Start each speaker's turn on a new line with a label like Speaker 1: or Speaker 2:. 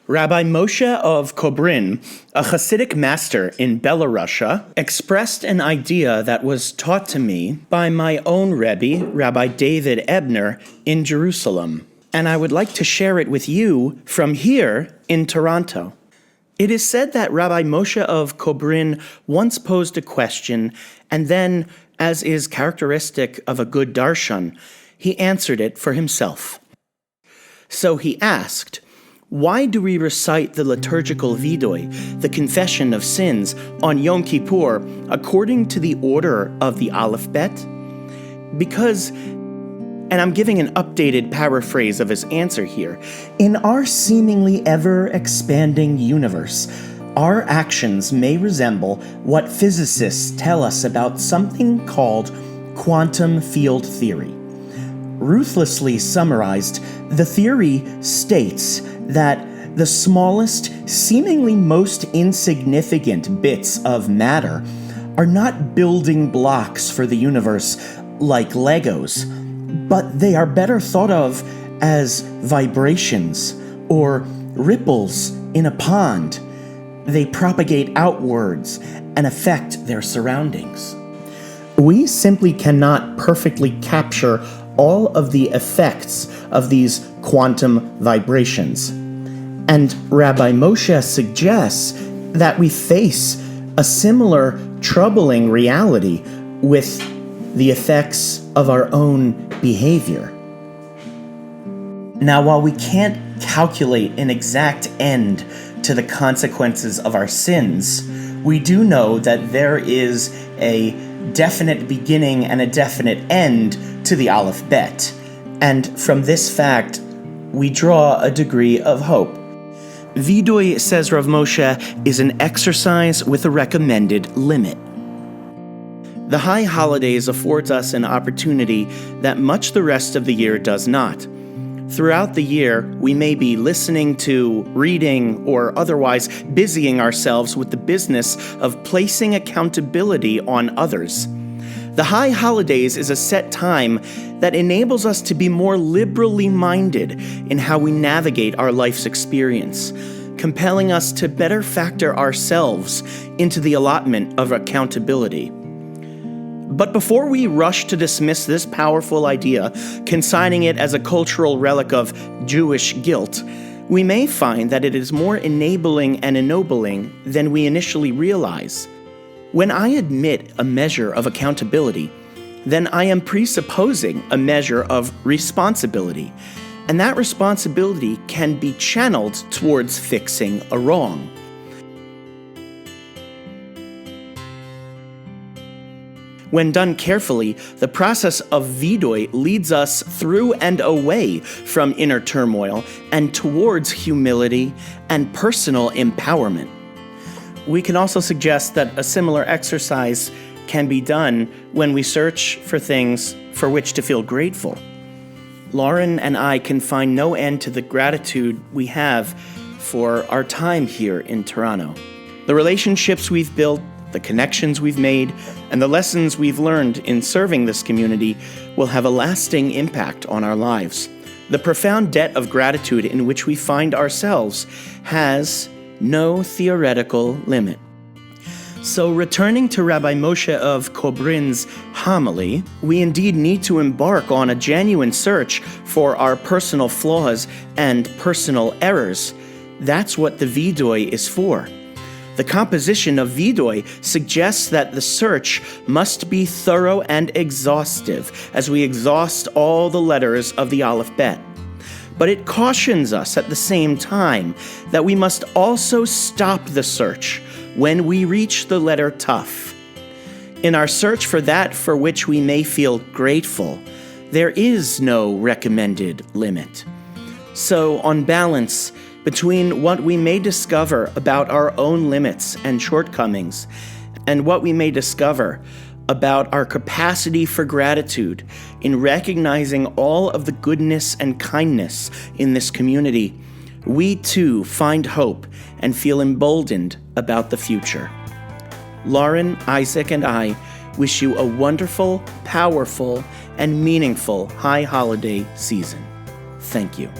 Speaker 1: Rabbi Moshe of Kobrin, a Hasidic master in Belarusia, expressed an idea that was taught to me by my own Rebbe, Rabbi David Ebner, in Jerusalem, and I would like to share it with you from here in Toronto. It is said that Rabbi Moshe of Kobrin once posed a question, and then, as is characteristic of a good darshan, he answered it for himself. So he asked, why do we recite the liturgical Viduy, the confession of sins, on Yom Kippur according to the order of the Aleph Bet? Because, and I'm giving an updated paraphrase of his answer here, in our seemingly ever-expanding universe, our actions may resemble what physicists tell us about something called quantum field theory. Ruthlessly summarized, the theory states that the smallest, seemingly most insignificant bits of matter are not building blocks for the universe like Legos, but they are better thought of as vibrations or ripples in a pond. They propagate outwards and affect their surroundings. We simply cannot perfectly capture all of the effects of these quantum vibrations. And Rabbi Moshe suggests that we face a similar troubling reality with the effects of our own behavior. Now, while we can't calculate an exact end to the consequences of our sins, we do know that there is a definite beginning and a definite end to the Aleph Bet. And from this fact, we draw a degree of hope. Viduy, says Rav Moshe, is an exercise with a recommended limit. The high holidays affords us an opportunity that much the rest of the year does not. Throughout the year, we may be listening to, reading, or otherwise busying ourselves with the business of placing accountability on others. The high holidays is a set time that enables us to be more liberally minded in how we navigate our life's experience, compelling us to better factor ourselves into the allotment of accountability. But before we rush to dismiss this powerful idea, consigning it as a cultural relic of Jewish guilt, we may find that it is more enabling and ennobling than we initially realize. When I admit a measure of accountability, then I am presupposing a measure of responsibility, and that responsibility can be channeled towards fixing a wrong. When done carefully, the process of Viduy leads us through and away from inner turmoil and towards humility and personal empowerment. We can also suggest that a similar exercise can be done when we search for things for which to feel grateful. Lauren and I can find no end to the gratitude we have for our time here in Toronto. The relationships we've built, the connections we've made, and the lessons we've learned in serving this community will have a lasting impact on our lives. The profound debt of gratitude in which we find ourselves has no theoretical limit. So, returning to Rabbi Moshe of Kobrin's homily, we indeed need to embark on a genuine search for our personal flaws and personal errors. That's what the Viduy is for. The composition of Viduy suggests that the search must be thorough and exhaustive as we exhaust all the letters of the Aleph Bet. But it cautions us at the same time that we must also stop the search when we reach the letter Taf. In our search for that for which we may feel grateful, there is no recommended limit. So, on balance, between what we may discover about our own limits and shortcomings and what we may discover about our capacity for gratitude in recognizing all of the goodness and kindness in this community, we too find hope and feel emboldened about the future. Lauren, Isaac, and I wish you a wonderful, powerful, and meaningful high holiday season. Thank you.